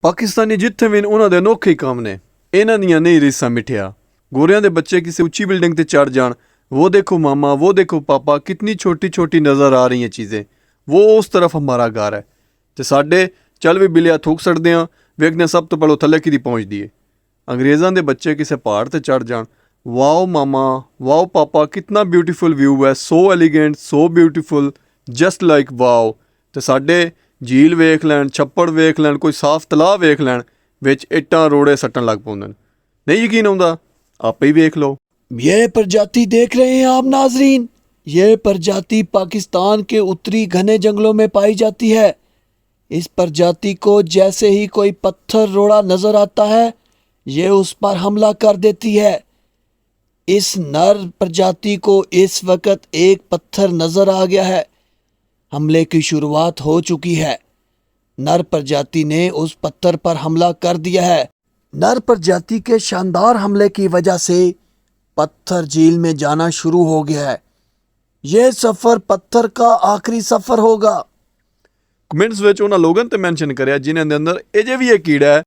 ਪਾਕਿਸਤਾਨੀ ਜਿੱਥੇ ਵੀ ਉਹਨਾਂ ਦੇ ਅਨੋਖੇ ਕੰਮ ਨੇ, ਇਹਨਾਂ ਦੀਆਂ ਨਹੀਂ ਰੀਸਾਂ ਮਿਠਿਆ। गोरियां दे बच्चे किसी ऊंची बिल्डिंग ते चढ़ जान, वो देखो मामा वो देखो पापा, कितनी छोटी छोटी नज़र आ रही हैं चीज़ें, वो उस तरफ हमारा घर है। तो साढ़े चल भी बिलिया थूक सड़ते हैं, वेखने सब तो पहले थले कि पहुँचती है। अंग्रेज़ों के बच्चे किसी पहाड़ ते चढ़ जान, वाओ मामा वाओ पापा, कितना ब्यूटीफुल व्यू है, so elegant so beautiful, just like wow. तो साढ़े झील वेख लैन, छप्पड़ वेख लैन, कोई साफ तलाऽ वेख लैन, विच इट्टां रोड़े सट्टन लग पौंदे। नहीं यकीन आउंदा आप ही देख लो। ये प्रजाति देख रहे हैं आप नाजरीन, ये प्रजाति पाकिस्तान के उत्तरी घने जंगलों में पाई जाती है। इस प्रजाति को जैसे ही कोई पत्थर रोड़ा नजर आता है, ये उस पर हमला कर देती है। इस नर प्रजाति को इस वक्त एक पत्थर नजर आ गया है। हमले की शुरुआत हो चुकी है। नर प्रजाति ने उस पत्थर पर हमला कर दिया है। नर प्रजाति के शानदार हमले की वजह से पत्थर झील में जाना शुरू हो गया है। यह सफ़र पत्थर का आखिरी सफ़र होगा। कमेंट्स विच उन्हां लोगों ते मैंशन करिया जिन्हां दे अंदर अजे भी एक कीड़ा है